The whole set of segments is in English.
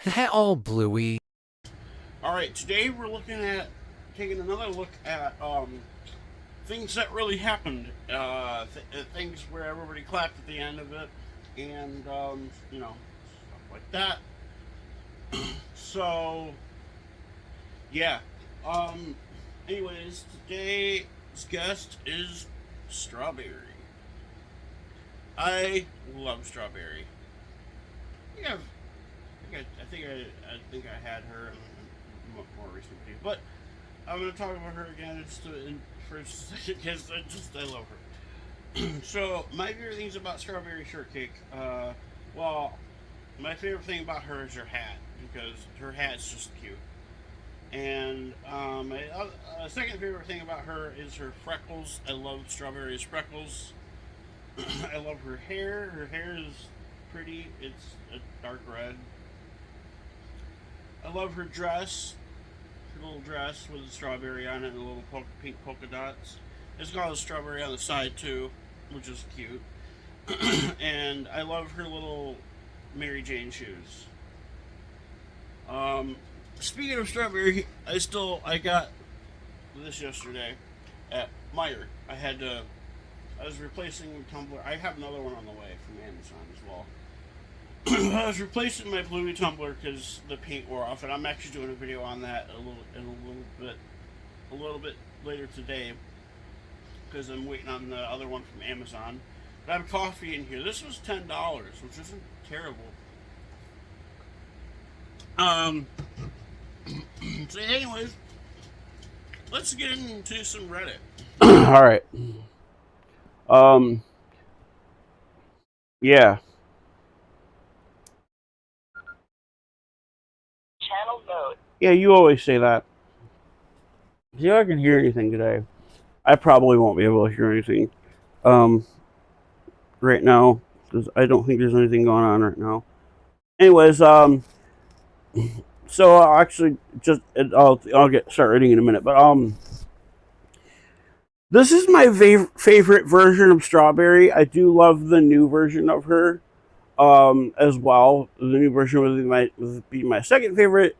That all bluey. All right, today we're taking another look at things that really happened. Things where everybody clapped at the end of it, and stuff like that. So yeah. Um. Anyways, today's guest is Strawberry. I love Strawberry. Yeah, I think I had her in a more recent video, but I'm gonna talk about her again. For a second because I love her. So my favorite things about strawberry shortcake. Well, my favorite thing about her is her hat because her hat's just cute. And my second favorite thing about her is her freckles. I love strawberry's freckles. I love her hair. Her hair is pretty. It's a dark red. I love her dress. Her little dress with a strawberry on it and little pink polka dots. It's got a strawberry on the side too, which is cute. And I love her little Mary Jane shoes. Um, Speaking of strawberry, I got this yesterday at Meyer. I was replacing my tumbler. I have another one on the way from Amazon as well. I was replacing my Bluey tumbler because the paint wore off, and I'm actually doing a video on that a little bit later today because I'm waiting on the other one from Amazon. But I have coffee in here. This was $10, which isn't terrible. Um. So, anyways, let's get into some Reddit. All right. Um. Yeah. Channel mode. Yeah. You always say that. See if I can hear anything today. I probably won't be able to hear anything. Um. Right now, because I don't think there's anything going on right now. Anyways. So I'll actually I'll get start reading in a minute, but this is my favorite version of Strawberry. I do love the new version of her. As well. The new version would be my second favorite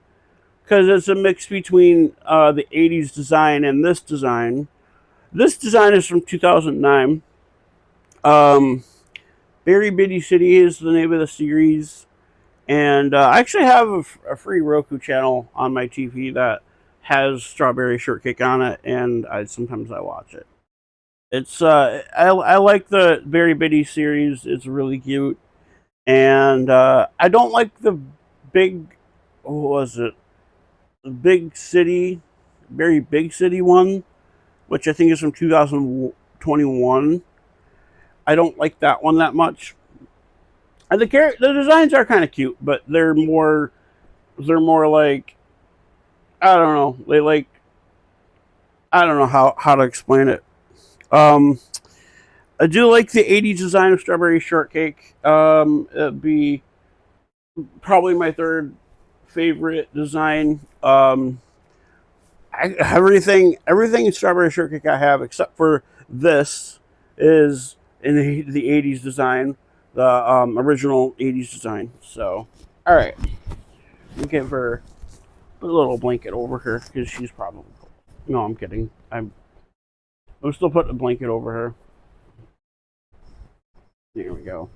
because it's a mix between the '80s design and this design. This design is from 2009. Um, Berry Bitty City is the name of the series, and I actually have a free Roku channel on my TV that has Strawberry Shortcake on it, and sometimes I watch it. I like the Berry Bitty series. It's really cute. And I don't like the big, what was it? The big city, very big city one, which I think is from 2021. I don't like that one that much. And the designs are kind of cute, but they're more like, I don't know. I don't know how to explain it. Um, I do like the '80s design of Strawberry Shortcake. It'd be probably my third favorite design. Everything in Strawberry Shortcake I have except for this is in the '80s design, the original '80s design. So, all right, we give her put a little blanket over her because she's probably. No, I'm kidding. I'm still putting a blanket over her. There we go.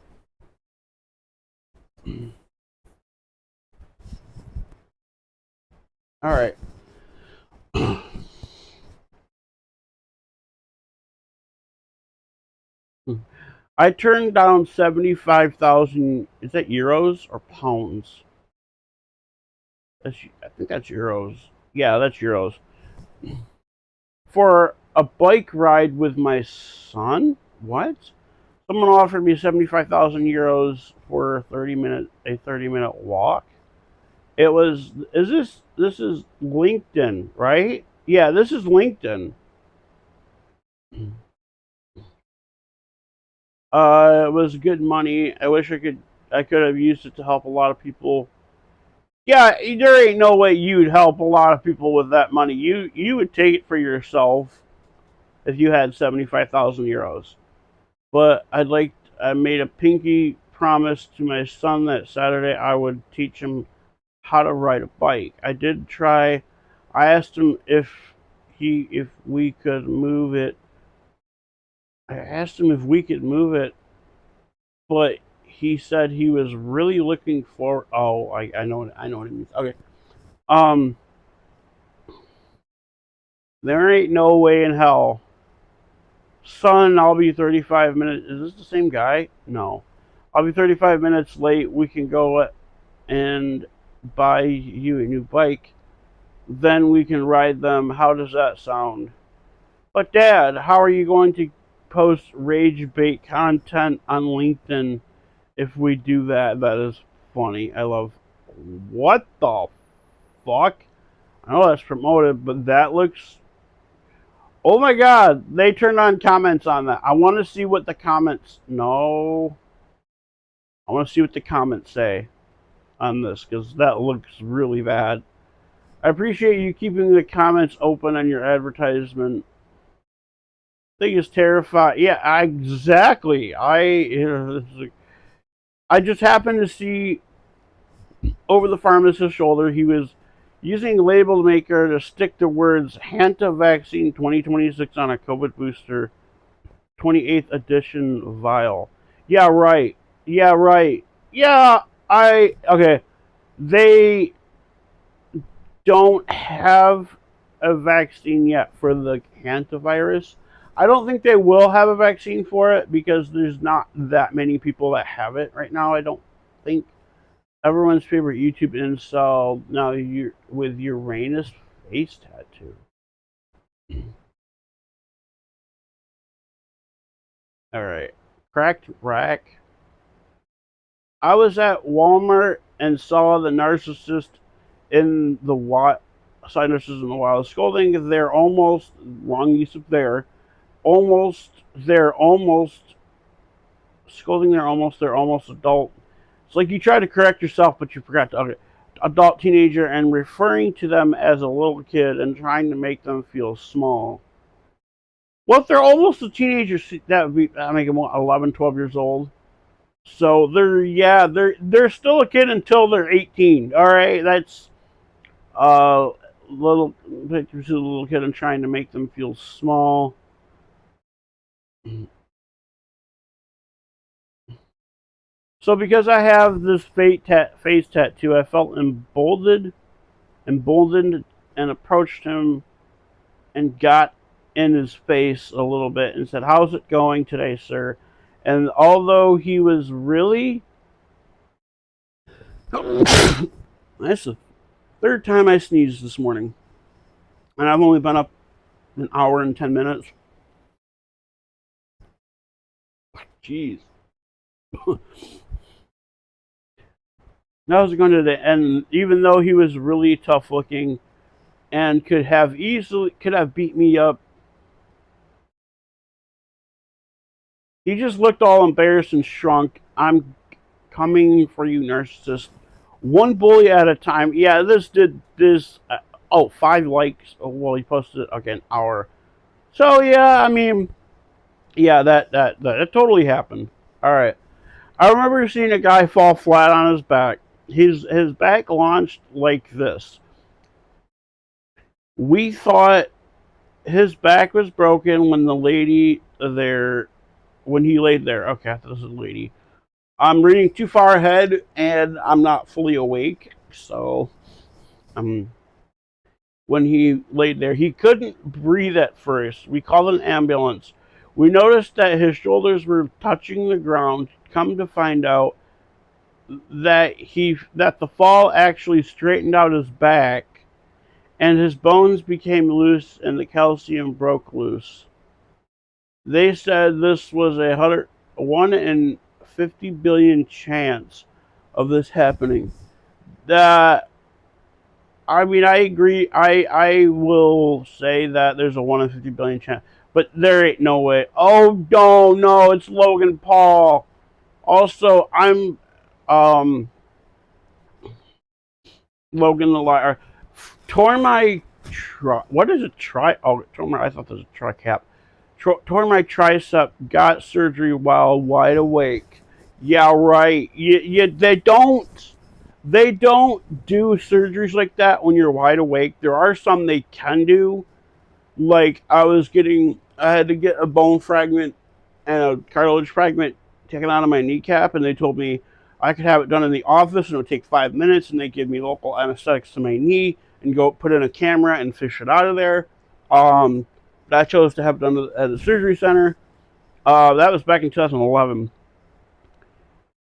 All right. I turned down 75,000. Is that euros or pounds? I think that's euros. Yeah, that's euros. For a bike ride with my son? What? Someone offered me 75,000 euros for a 30-minute walk. It was. Is this? This is LinkedIn, right? Yeah, this is LinkedIn. It was good money. I wish I could have used it to help a lot of people. Yeah, there ain't no way you'd help a lot of people with that money. You would take it for yourself if you had 75,000 euros. But I made a pinky promise to my son that Saturday I would teach him how to ride a bike. I did try. I asked him if we could move it. I asked him if we could move it, but he said he was really looking for. Oh, I know what it means. Okay. Um, there ain't no way in hell, son. I'll be 35 minutes. Is this the same guy? No. I'll be 35 minutes late. We can go and buy you a new bike. Then we can ride them. How does that sound? But Dad, how are you going to post rage bait content on LinkedIn if we do that? That is funny. I love. What the fuck? I know that's promoted, but that looks. Oh my god, they turned on comments on that. I want to see what the comments. No. I want to see what the comments say on this because that looks really bad. I appreciate you keeping the comments open on your advertisement. Thing is terrifying. Yeah, exactly. I just happened to see over the pharmacist's shoulder he was using a label maker to stick the words Hanta Vaccine 2026 on a COVID booster 28th edition vial. Yeah, right. Yeah, right. Yeah, okay. They don't have a vaccine yet for the hantavirus. I don't think they will have a vaccine for it because there's not that many people that have it right now. I don't think everyone's favorite YouTube incel now you with Uranus face tattoo. All right, cracked rack. I was at Walmart and saw the narcissist in the wild, side narcissist in the wild, scolding. They're almost wrong use of their almost. They're almost scolding. They're almost adult. It's like you try to correct yourself, but you forgot to adult teenager and referring to them as a little kid and trying to make them feel small. Well, if they're almost a teenager, that would be make them 11, 12 years old. So they're still a kid until they're 18. All right, that's little pictures of the little kid and trying to make them feel small. So because I have this face tattoo, I felt emboldened, and approached him and got in his face a little bit and said, "How's it going today, sir?" And although he was really, that's the third time I sneezed this morning, and I've only been up an hour and 10 minutes. Jeez. That was going to the end. Even though he was really tough looking and could have beat me up, he just looked all embarrassed and shrunk. I'm coming for you, narcissist. One bully at a time. Yeah, this did this. 5 likes. Oh, well, he posted it an hour. So yeah, I mean, yeah, that totally happened. All right. I remember seeing a guy fall flat on his back. His back launched like this. We thought his back was broken when he laid there. Okay, I thought this was a lady. I'm reading too far ahead and I'm not fully awake. So, when he laid there, he couldn't breathe at first. We called an ambulance. We noticed that his shoulders were touching the ground. Come to find out that the fall actually straightened out his back and his bones became loose and the calcium broke loose. They said this was 1 in 50 billion chance of this happening. That I mean, I agree. I will say that there's a 1 in 50 billion chance, but there ain't no way. Oh no, it's Logan Paul. Also, I'm Logan the liar. Tore my what is it? I thought this was a tricep. Tore my tricep. Got surgery while wide awake. Yeah, right. They don't. They don't do surgeries like that when you're wide awake. There are some they can do. Like I had to get a bone fragment and a cartilage fragment taken out of my kneecap, and they told me I could have it done in the office and it would take 5 minutes, and they give me local anesthetics to my knee and go put in a camera and fish it out of there. Um, I chose to have it done at the surgery center. That was back in 2011.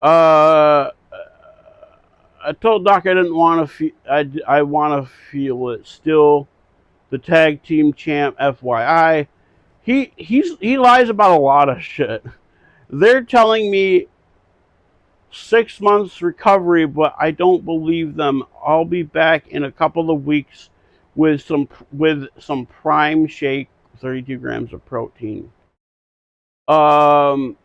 Uh, I told Doc I didn't want to feel. I want to feel it still. The tag team champ, FYI. He lies about a lot of shit. They're telling me 6 months recovery, but I don't believe them. I'll be back in a couple of weeks with some prime shake, 32 grams of protein. Um.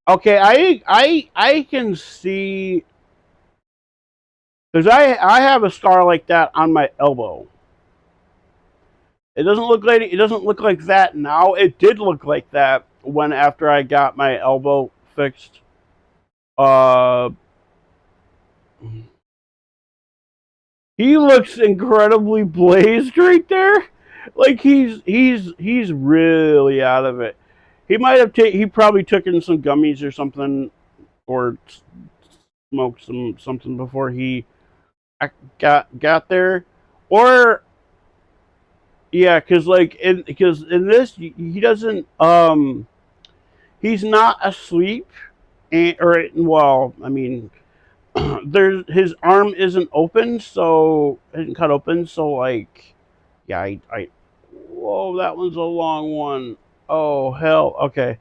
Okay, I can see because I have a scar like that on my elbow. It doesn't look like that now. It did look like that when after I got my elbow fixed. Uh, he looks incredibly blazed right there. Like he's really out of it. He probably took in some gummies or something, or smoked something before he got there, or yeah, because in this he doesn't he's not asleep, and or well, I mean, there's his arm isn't open, so isn't cut open, so like, yeah, I whoa, that one's a long one. Oh hell, okay.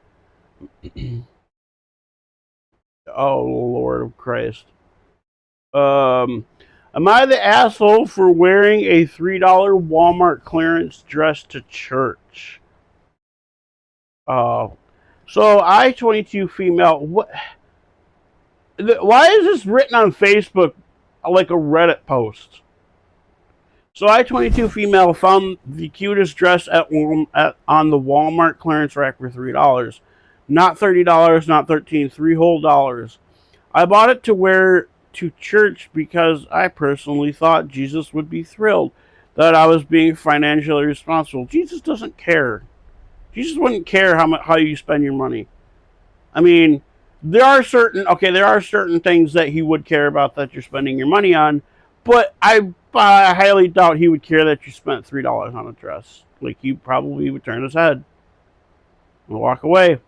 Oh Lord of Christ. Um, am I the asshole for wearing a $3 Walmart clearance dress to church? Oh, so I-22 female. What? Why is this written on Facebook like a Reddit post? So I-22 female found the cutest dress on the Walmart clearance rack for $3, not $30, not 13, three whole dollars. I bought it to wear to church because I personally thought Jesus would be thrilled that I was being financially responsible. Jesus doesn't care. Jesus wouldn't care how you spend your money. I mean, there are certain things that he would care about that you're spending your money on, but I highly doubt he would care that you spent $3 on a dress. Like he probably would turn his head and walk away.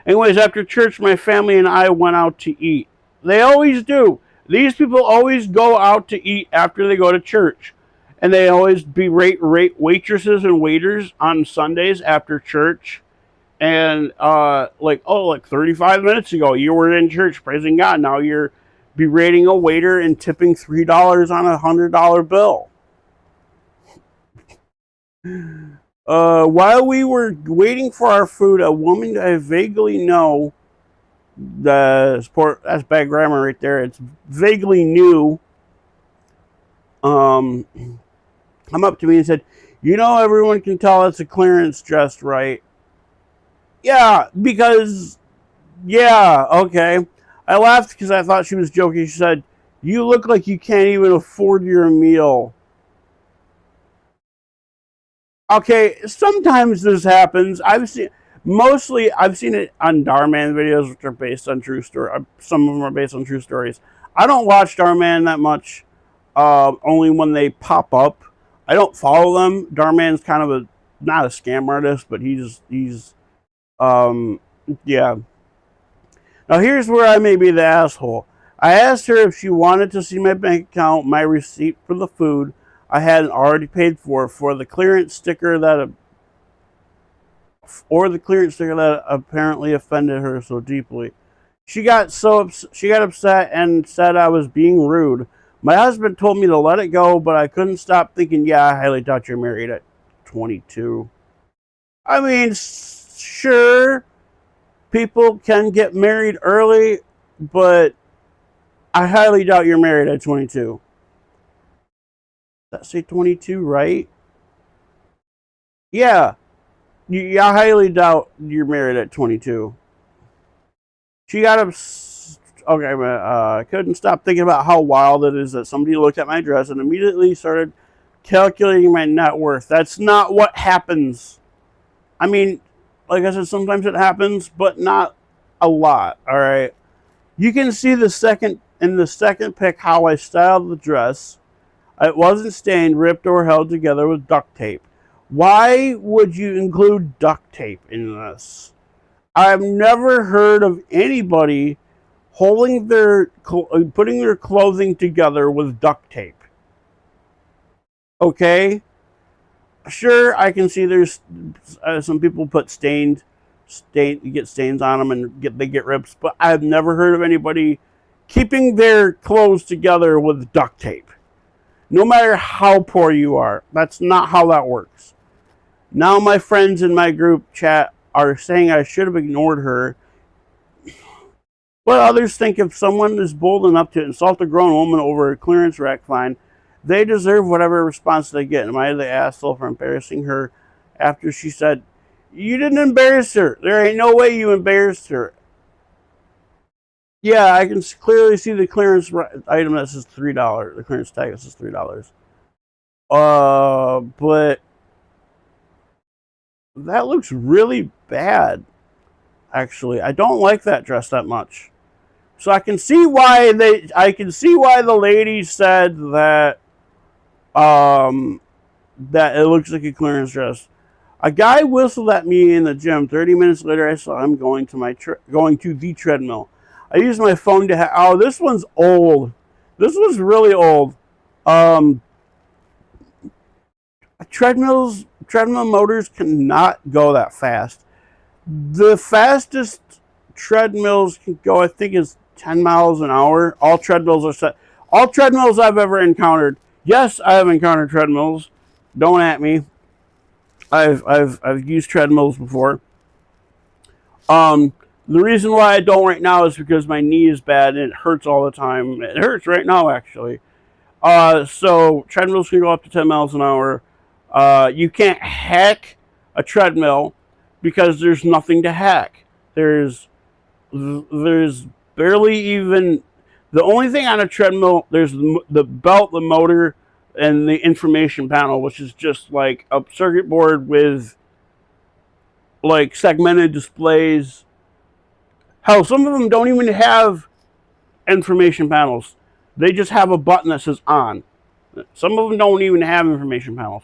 Anyways, after church, my family and I went out to eat. They always do. These people always go out to eat after they go to church. And they always berate waitresses and waiters on Sundays after church. And like 35 minutes ago, you were in church praising God. Now you're berating a waiter and tipping $3 on $100 bill. While we were waiting for our food, a woman I vaguely know, that's bad grammar right there. It's vaguely new. Come up to me and said, "You know, everyone can tell it's a clearance dress, right?" Yeah, because yeah, okay. I laughed because I thought she was joking. She said, "You look like you can't even afford your meal." Okay, sometimes this happens. I've seen it on Darman videos, which are based on true story. Some of them are based on true stories. I don't watch Darman that much, only when they pop up. I don't follow them. Darman's kind of not a scam artist, but he's um yeah. Now here's where I may be the asshole. I asked her if she wanted to see my bank account, my receipt for the food I hadn't already paid for the clearance sticker that apparently offended her so deeply. She got upset and said I was being rude. My husband told me to let it go, but I couldn't stop thinking, yeah, I highly doubt you're married at 22. I mean, sure, people can get married early, but I highly doubt you're married at 22. Did that say 22, right? Yeah. I highly doubt you're married at 22. She got okay, man, I couldn't stop thinking about how wild it is that somebody looked at my dress and immediately started calculating my net worth. That's not what happens. I mean, like I said, sometimes it happens, but not a lot. All right. You can see the second pic how I styled the dress. It wasn't stained, ripped, or held together with duct tape. Why would you include duct tape in this? I've never heard of anybody putting their clothing together with duct tape. Okay, sure, I can see there's some people put get stains on them and they get rips, but I've never heard of anybody keeping their clothes together with duct tape. No matter how poor you are, that's not how that works. Now my friends in my group chat are saying I should have ignored her. But others think if someone is bold enough to insult a grown woman over a clearance rack fine, they deserve whatever response they get. Am I the asshole for embarrassing her after she said, "You didn't embarrass her. There ain't no way you embarrassed her." Yeah, I can clearly see the clearance item that says $3. The clearance tag that says $3. But that looks really bad. Actually, I don't like that dress that much. So I can see why the lady said that that it looks like a clearance dress. A guy whistled at me in the gym. 30 minutes later, I saw him going to the treadmill. I used my phone to oh, this one's old. This was really old. Treadmill motors cannot go that fast. The fastest treadmills can go, I think, is 10 miles an hour. All treadmills are set. All treadmills I've ever encountered. Yes, I have encountered treadmills. Don't at me. I've used treadmills before. The reason why I don't right now is because my knee is bad and it hurts all the time. It hurts right now, actually. So treadmills can go up to 10 miles an hour. You can't hack a treadmill because there's nothing to hack. There's barely even, the only thing on a treadmill, there's the belt, the motor, and the information panel, which is just like a circuit board with like segmented displays. Hell, some of them don't even have information panels. They just have a button that says on. Some of them don't even have information panels.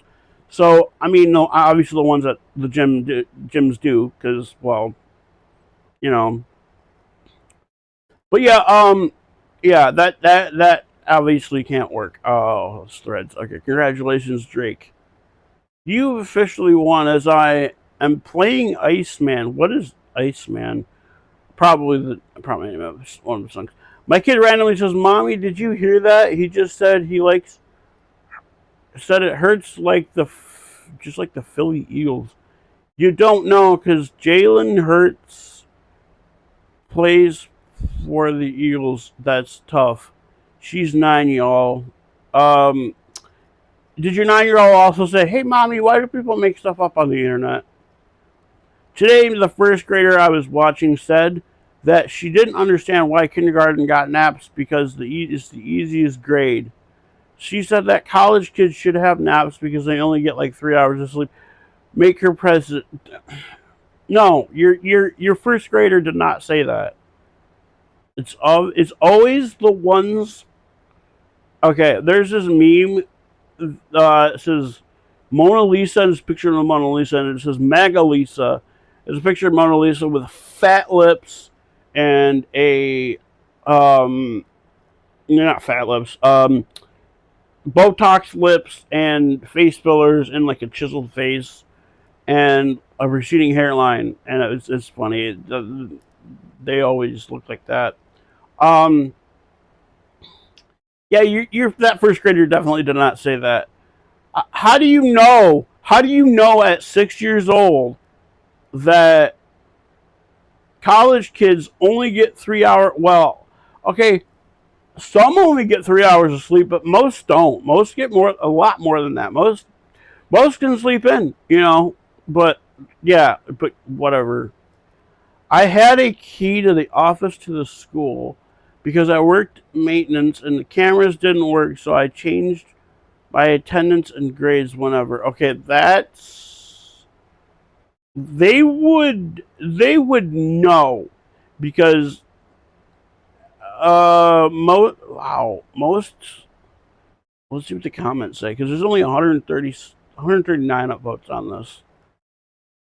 So, I mean, no, obviously the ones that the gyms do, because, well, you know. But yeah, that obviously can't work. Oh, threads. Okay, congratulations, Drake. You officially won, as I am playing Iceman. What is Iceman? Probably one of the songs. My kid randomly says, "Mommy, did you hear that? He just said said it hurts like just like the Philly Eagles." You don't know, because Jalen Hurts plays for the Eagles. That's tough. She's 9, y'all. Did your 9-year-old also say, "Hey, Mommy, why do people make stuff up on the internet?" Today, the first grader I was watching said that she didn't understand why kindergarten got naps because it's the easiest grade. She said that college kids should have naps because they only get like 3 hours of sleep. Make her president. No, your first grader did not say that. It's always the ones. Okay, there's this meme. It says Mona Lisa, and it's a picture of Mona Lisa, and it says Mega Lisa. It's a picture of Mona Lisa with fat lips and not fat lips, Botox lips and face fillers and like a chiseled face and a receding hairline, and it's funny. They always look like that. Yeah, that first grader definitely did not say that. How do you know? How do you know at 6 years old that college kids only get 3 hours? Well, okay, some only get 3 hours of sleep, but most don't. Most get a lot more than that. Most can sleep in, But yeah, but whatever. I had a key to the office to the school. because I worked maintenance and the cameras didn't work, so I changed my attendance and grades whenever. Okay, that's they would know because most let's see what the comments say because there's only 139 upvotes on this.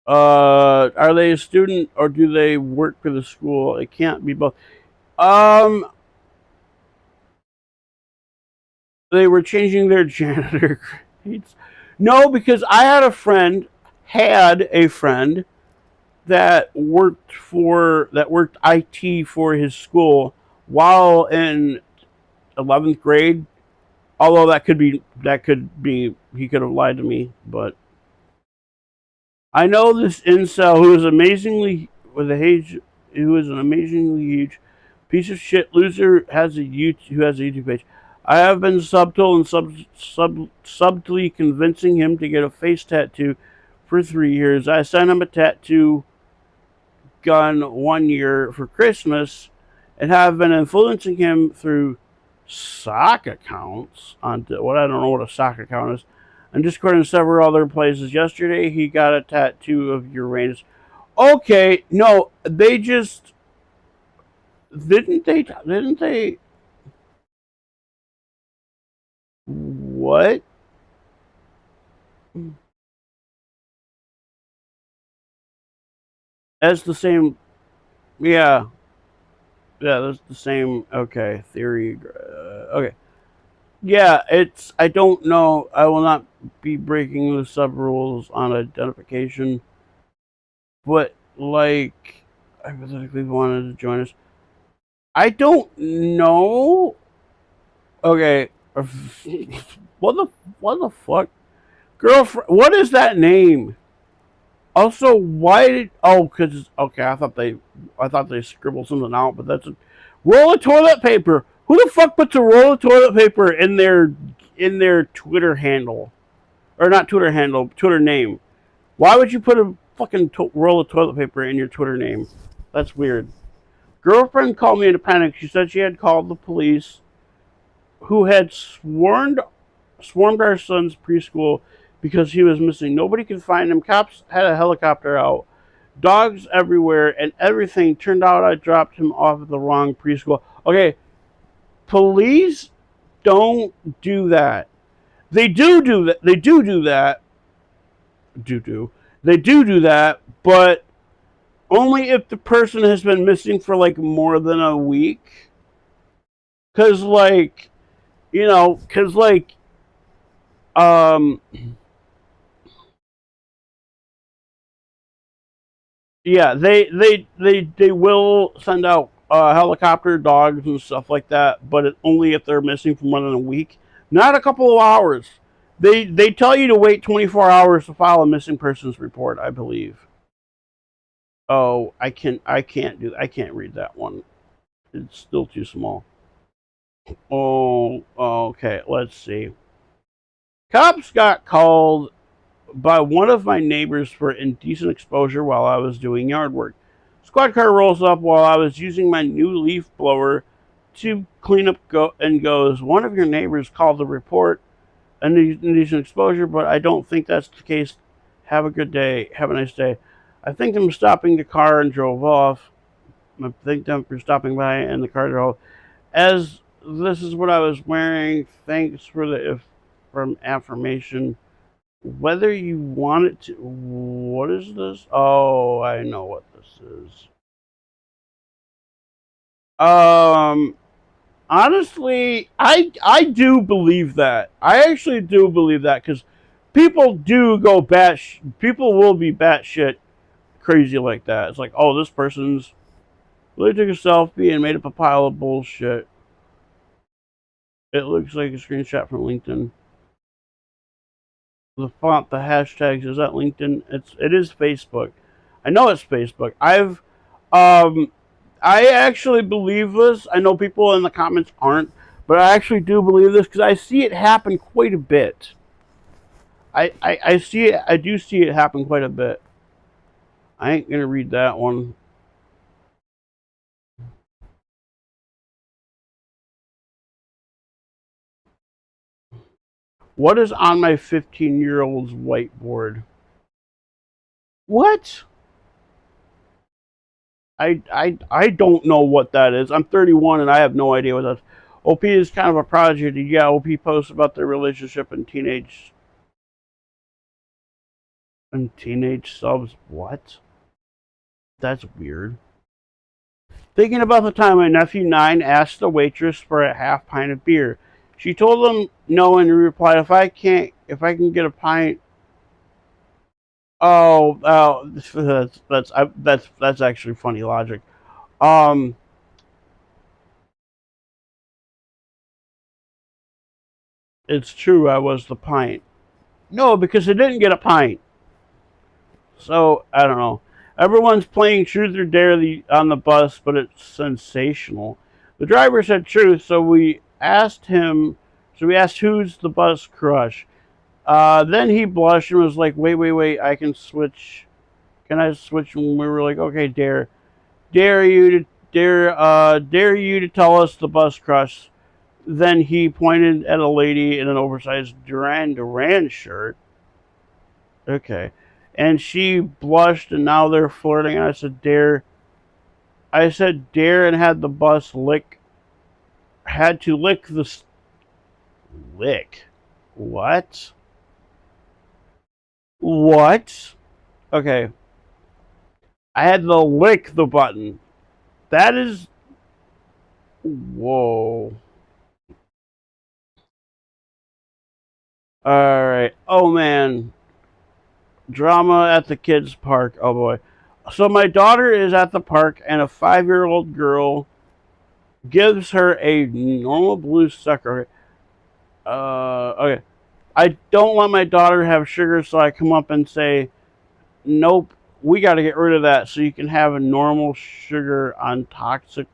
Are they a student or do they work for the school? It can't be both. Um, they were changing their janitor grades. No, because I had a friend that worked IT for his school while in 11th grade. Although that could be he could have lied to me, but I know this incel who is an amazingly huge piece of shit loser who has a YouTube page. I have been subtle and subtly convincing him to get a face tattoo for 3 years. I sent him a tattoo gun 1 year for Christmas and have been influencing him through sock accounts on what I don't know what a sock account is, and Discord and several other places. Yesterday he got a tattoo of Uranus. Okay, no, they just didn't they what? That's the same. Yeah, yeah, that's the same. Okay, theory. Okay, yeah, it's. I don't know. I will not be breaking the sub rules on identification, but like, I hypothetically wanted to join us. I don't know. Okay, what the what the fuck, girlfriend? What is that name? Also, why did? Oh, because okay, I thought they scribbled something out, but that's a roll of toilet paper. Who the fuck puts a roll of toilet paper in their Twitter handle or not Twitter handle, Twitter name? Why would you put a fucking roll of toilet paper in your Twitter name? That's weird. Girlfriend called me in a panic. She said she had called the police, who had swarmed our son's preschool because he was missing. Nobody could find him. Cops had a helicopter out. Dogs everywhere and everything. Turned out I dropped him off at the wrong preschool. Okay, police don't do that. They do that. They do that. They do that, but only if the person has been missing for like more than a week. Cause like, cause like, um, yeah, they will send out helicopter dogs and stuff like that, but only if they're missing for more than a week, not a couple of hours. They tell you to wait 24 hours to file a missing persons report, I believe. Oh, I can't read that one. It's still too small. Oh, okay. Let's see. Cops got called by one of my neighbors for indecent exposure while I was doing yard work. Squad car rolls up while I was using my new leaf blower to clean up and goes, "One of your neighbors called the report an indecent exposure, but I don't think that's the case. Have a good day. Have a nice day." I thanked him for stopping the car and drove off. I thanked him for stopping by and the car drove. As this is what I was wearing, thanks for the from affirmation. Whether you want it to, what is this? Oh, I know what this is. Um, Honestly, I do believe that. I actually do believe that because people do go people will be batshit crazy like that. It's like, oh, this person's really took a selfie and made up a pile of bullshit. It looks like a screenshot from LinkedIn. The font, the hashtags, is that LinkedIn? It is Facebook. I know it's Facebook. Um I actually believe this. I know people in the comments aren't, but I actually do believe this because I see it happen quite a bit. I see it. I do see it happen quite a bit. I ain't gonna read that one. What is on my 15-year-old's whiteboard? What? I don't know what that is. I'm 31 and I have no idea what that is. OP is kind of a prodigy. Yeah, OP posts about their relationship and teenage subs. What? That's weird. Thinking about the time my nephew 9 asked the waitress for a half pint of beer. She told him no and he replied, if I can get a pint. Oh, that's actually funny logic. Um, it's true. I was the pint. No, because I didn't get a pint. So I don't know. Everyone's playing truth or dare on the bus, but it's sensational. The driver said truth, so we asked him. So we asked who's the bus crush. Then he blushed and was like, "Wait! I can switch. Can I switch?" And we were like, "Okay, dare you to tell us the bus crush." Then he pointed at a lady in an oversized Duran Duran shirt. Okay. And she blushed, and now they're flirting. And I said, dare. I said, dare, and had the bus had to lick the. Lick? What? What? Okay. I had to lick the button. That is. Whoa. Alright. Oh, man. Drama at the kids' park. Oh, boy. So my daughter is at the park, and a 5-year-old girl gives her a normal blue sucker. Okay. I don't let my daughter have sugar, so I come up and say, nope, we got to get rid of that so you can have a normal sugar on toxic.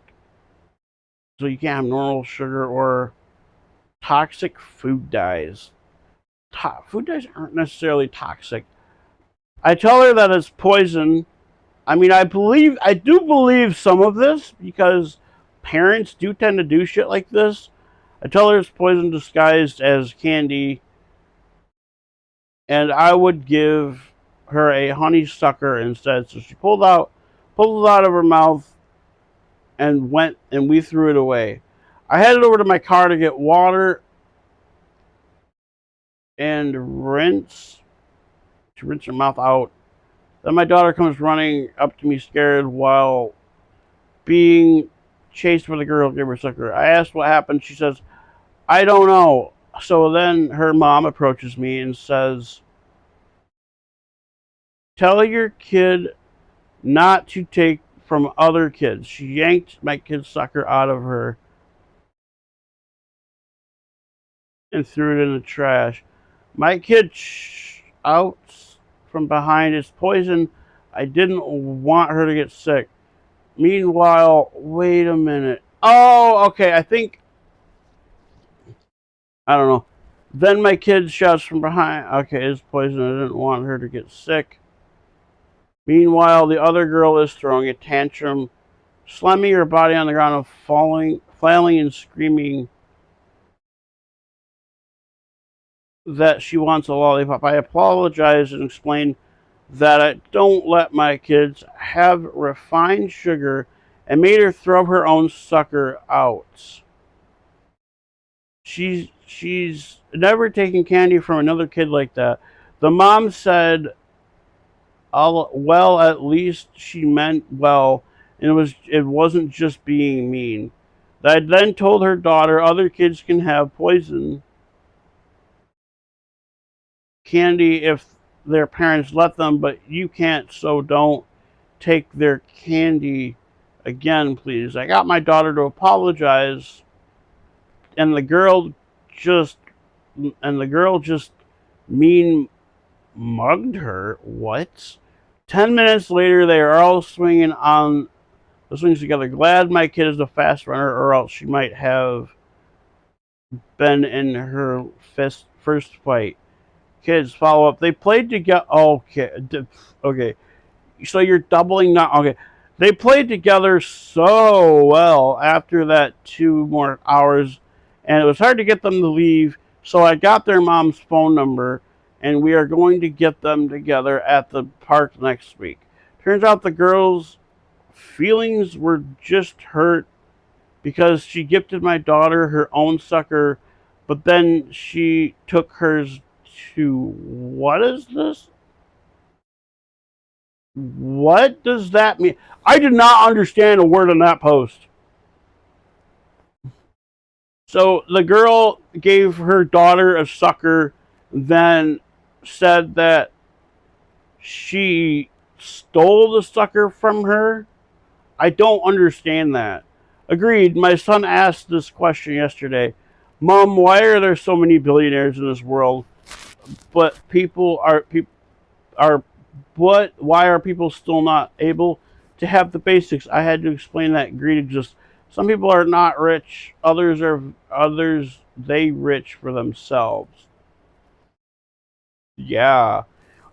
So you can't have normal sugar or toxic food dyes. Food dyes aren't necessarily toxic. I tell her that it's poison. I mean, I do believe some of this because parents do tend to do shit like this. I tell her it's poison disguised as candy, and I would give her a honeysucker instead. So she pulled it out of her mouth, and we threw it away. I headed over to my car to get water and to rinse her mouth out. Then my daughter comes running up to me scared while being chased by the girl who gave her a sucker. I asked what happened. She says, I don't know. So then her mom approaches me and says, tell your kid not to take from other kids. She yanked my kid's sucker out of her and threw it in the trash. My kid out from behind. It's poison. I didn't want her to get sick. Meanwhile, wait a minute. Oh, okay. I don't know. Then my kid shouts from behind. Okay, it's poison. I didn't want her to get sick. Meanwhile, the other girl is throwing a tantrum, slamming her body on the ground and flailing and screaming that she wants a lollipop. I apologize and explain that I don't let my kids have refined sugar and made her throw her own sucker out. She's never taken candy from another kid like that. The mom said, well, at least she meant well, and it wasn't just being mean. I then told her daughter other kids can have poison candy if their parents let them, but you can't, so don't take their candy again, please. I got my daughter to apologize, and just the girl just mean mugged her. What? 10 minutes later, they are all swinging on the swings together. Glad my kid is a fast runner, or else she might have been in her first fight. Kids, follow up. They played together. Okay. So you're doubling now. Okay. They played together so well after that 2 more hours, and it was hard to get them to leave. So I got their mom's phone number, and we are going to get them together at the park next week. Turns out the girl's feelings were just hurt because she gifted my daughter her own sucker, but then she took hers to. What is this? What does that mean? I did not understand a word on that post. So the girl gave her daughter a sucker, then said that she stole the sucker from her. I don't understand that. Agreed. My son asked this question yesterday. Mom, why are there so many billionaires in this world, but are what? Why are people still not able to have the basics? I had to explain that greed exists. Some people are not rich. Others they rich for themselves. Yeah,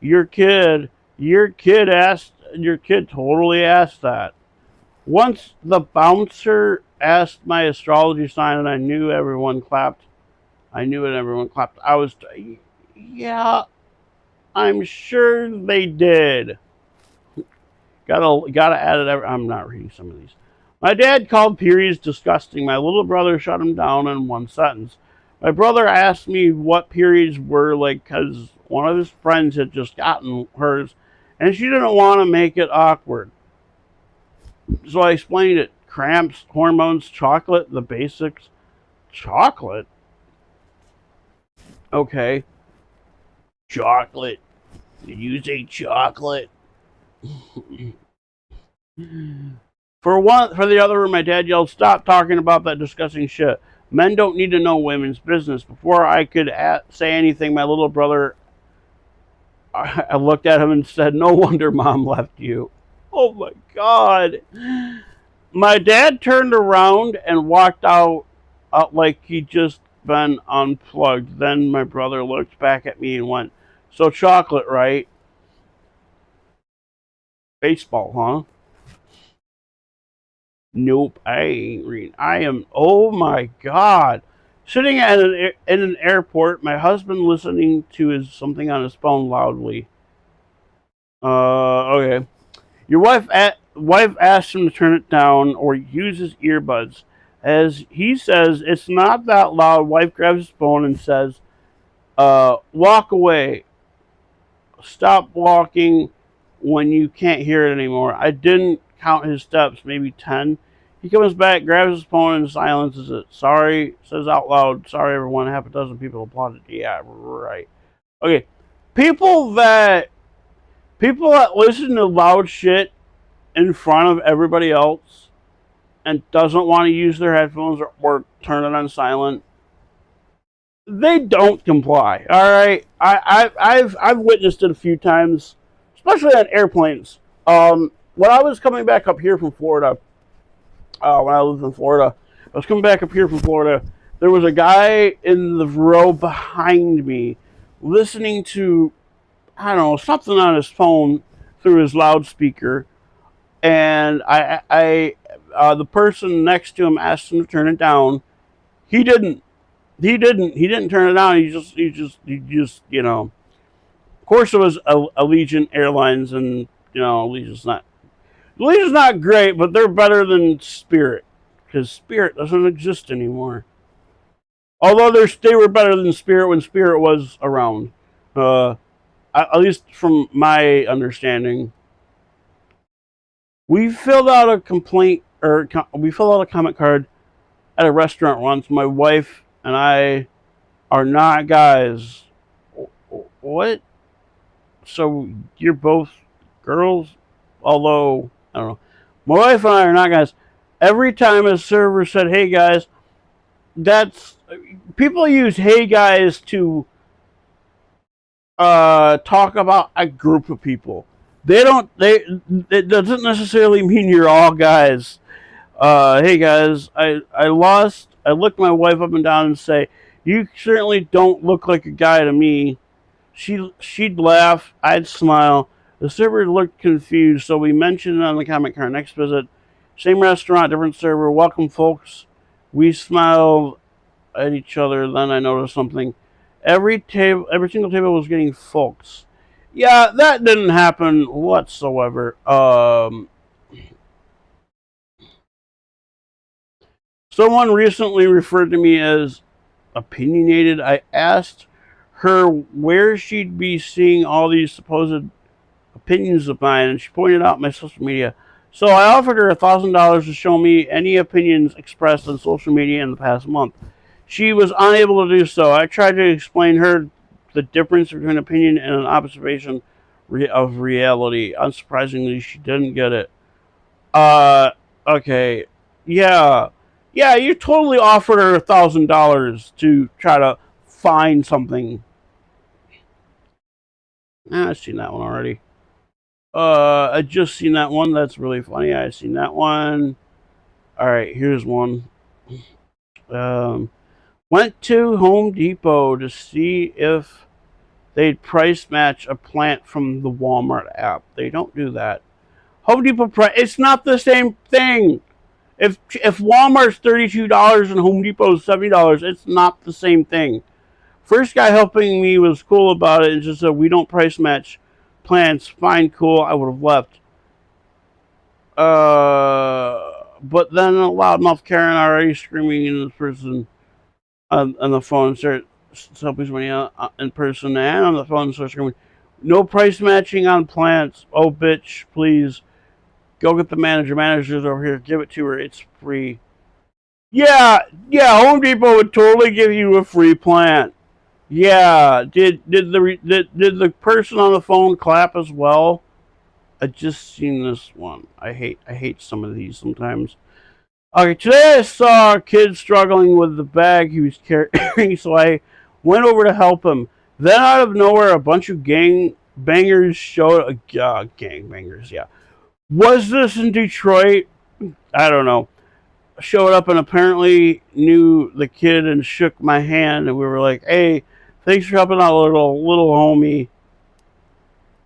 your kid totally asked that. Once the bouncer asked my astrology sign, and I knew everyone clapped. I knew it. Everyone clapped. Yeah, I'm sure they did. Gotta add it. I'm not reading some of these. My dad called periods disgusting. My little brother shut him down in one sentence. My brother asked me what periods were like because one of his friends had just gotten hers, and she didn't want to make it awkward. So I explained it: cramps, hormones, chocolate, the basics. Chocolate? Okay. Chocolate. Did you say chocolate? For the other room, my dad yelled, "Stop talking about that disgusting shit. Men don't need to know women's business." Before I could say anything, my little brother, I looked at him and said, "No wonder mom left you." Oh my God. My dad turned around and walked out like he'd just been unplugged. Then my brother looked back at me and went, "So chocolate, right? Baseball, huh?" Nope, I ain't reading. I am. Oh my God! Sitting in an airport, my husband listening to something on his phone loudly. Okay. Your wife asks him to turn it down or use his earbuds. As he says, it's not that loud. Wife grabs his phone and says, "Walk away. Stop walking when you can't hear it anymore." I didn't count his steps, maybe 10. He comes back, grabs his phone, and silences it. Sorry, says out loud, "Sorry, everyone." Half a dozen people applauded. Yeah, right. Okay. People that people that listen to loud shit in front of everybody else and doesn't want to use their headphones or turn it on silent, they don't comply. All right, I've witnessed it a few times, especially on airplanes. When I was coming back up here from Florida, when I lived in Florida, I was coming back up here from Florida. There was a guy in the row behind me, listening to, I don't know, something on his phone through his loudspeaker, and the person next to him asked him to turn it down. He didn't. He didn't turn it down. Of course, it was Allegiant Airlines, and Allegiant's not great, but they're better than Spirit because Spirit doesn't exist anymore. Although they were better than Spirit when Spirit was around, uh, at least from my understanding. We filled out a complaint, or we filled out a comment card at a restaurant once. My wife and I are not guys. What? So you're both girls? Although, I don't know. My wife and I are not guys. Every time a server said, "Hey guys," that's people use "Hey guys" to talk about a group of people. They don't. They It doesn't necessarily mean you're all guys. Hey guys, I lost. I look my wife up and down and say, "You certainly don't look like a guy to me." She'd laugh. I'd smile. The server looked confused, so we mentioned it on the comment card. Next visit, same restaurant, different server. "Welcome, folks." We smiled at each other. Then I noticed something. Every single table was getting folks. Yeah, that didn't happen whatsoever. Someone recently referred to me as opinionated. I asked her where she'd be seeing all these supposed opinions of mine, and she pointed out my social media. So I offered her $1,000 to show me any opinions expressed on social media in the past month. She was unable to do so. I tried to explain her the difference between opinion and an observation of reality. Unsurprisingly, she didn't get it. Uh, okay, yeah, yeah. You totally offered her $1,000 to try to find something. I've seen that one already. I just seen that one. That's really funny. I seen that one. All right, here's one. Um, Went to Home Depot to see if they'd price match a plant from the Walmart app. They don't do that. Home Depot price. It's not the same thing. If Walmart's $32 and Home Depot's $70, it's not the same thing. First guy helping me was cool about it and just said we don't price match plants. Fine, cool. I would have left. But then a loudmouth Karen already screaming in this person on the phone started somebody's money in person and on the phone started screaming, "No price matching on plants. Oh, bitch, please go get the manager. Manager's over here. Give it to her. It's free." Yeah, yeah. Home Depot would totally give you a free plant. Yeah. Did the person on the phone clap as well? I just seen this one. I hate some of these sometimes. Okay, today I saw a kid struggling with the bag he was carrying, so I went over to help him. Then out of nowhere, a bunch of gang bangers showed. Gang bangers, yeah. Was this in Detroit? I don't know. Showed up and apparently knew the kid and shook my hand, and we were like, "Hey, thanks for helping out, little homie.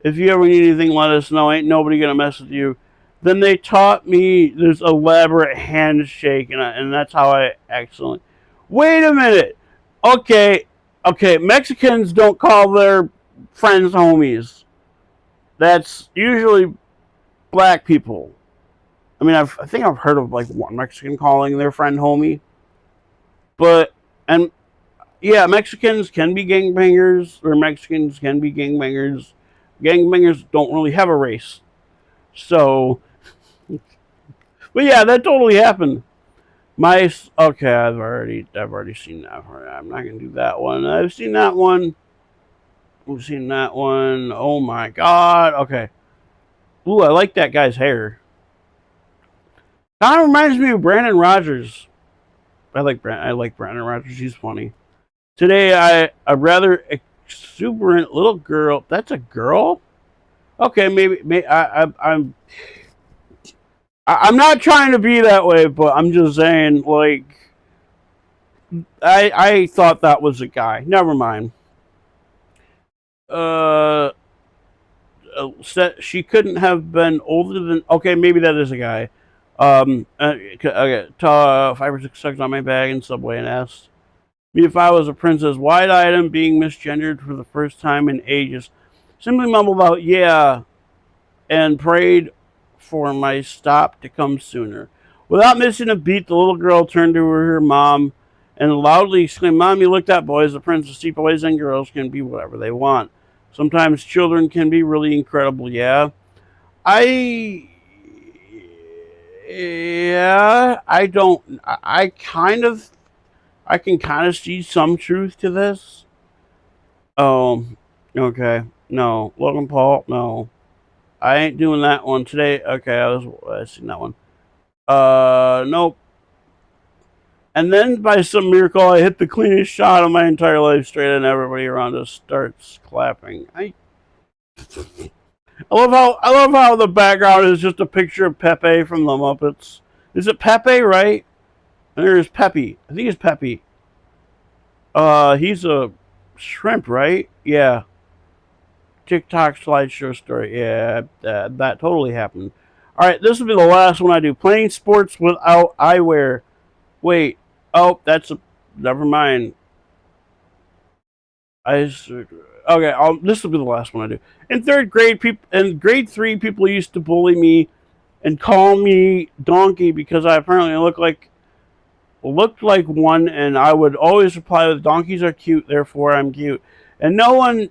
If you ever need anything, let us know. Ain't nobody gonna mess with you." Then they taught me this elaborate handshake, and that's how I accidentally. Wait a minute. Okay, okay. Mexicans don't call their friends homies. That's usually black people. I mean, I think I've heard of like one Mexican calling their friend homie, but and yeah, Mexicans can be gangbangers, or Mexicans can be gangbangers. Gangbangers don't really have a race, so. But yeah, that totally happened. Okay, I've already seen that. I'm not gonna do that one. I've seen that one. We've seen that one. Oh my god. Okay. Ooh, I like that guy's hair. Kind of reminds me of Brandon Rogers. I like Brandon Rogers. He's funny. Today, a rather exuberant little girl. That's a girl. Okay, maybe I'm not trying to be that way, but I'm just saying, like, I thought that was a guy. Never mind. Uh, she couldn't have been older than. Okay, maybe that is a guy. Okay, 5 or 6 seconds on my bag in Subway and asked me if I was a princess, wide-eyed and being misgendered for the first time in ages. Simply mumbled out, yeah, and prayed for my stop to come sooner. Without missing a beat, the little girl turned to her mom and loudly exclaimed, "Mom, you looked at boys. The princess, see, boys and girls can be whatever they want. Sometimes children can be really incredible, yeah." I yeah, I don't. I can kind of see some truth to this. Oh, okay. No, Logan Paul. No, I ain't doing that one today. Okay, I seen that one. Nope. And then by some miracle, I hit the cleanest shot of my entire life straight, and everybody around us starts clapping. I love how the background is just a picture of Pepe from the Muppets. Is it Pepe, right? And there's Peppy. I think it's Peppy. He's a shrimp, right? Yeah. TikTok slideshow story. Yeah, that totally happened. All right, this will be the last one I do. Playing sports without eyewear. Wait. Oh, that's a. Never mind. Okay, this will be the last one I do. In third grade, in grade 3, people used to bully me and call me donkey because I apparently looked like one, and I would always reply with donkeys are cute, therefore I'm cute. And no one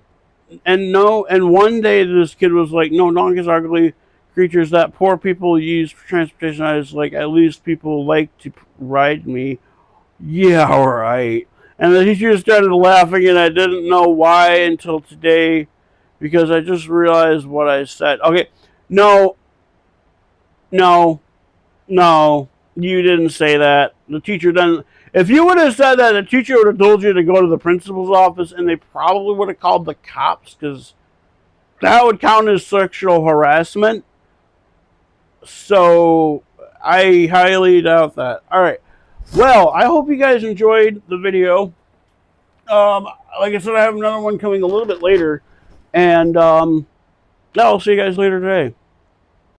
and one day this kid was like, no, donkeys are ugly creatures that poor people use for transportation. I was like, at least people like to ride me. Yeah, all right. And the teacher started laughing, and I didn't know why until today because I just realized what I said. Okay, no, no, no, you didn't say that. The teacher didn't. If you would have said that, the teacher would have told you to go to the principal's office, and they probably would have called the cops because that would count as sexual harassment. So I highly doubt that. All right. Well, I hope you guys enjoyed the video. Like I said, I have another one coming a little bit later, and I'll see you guys later today.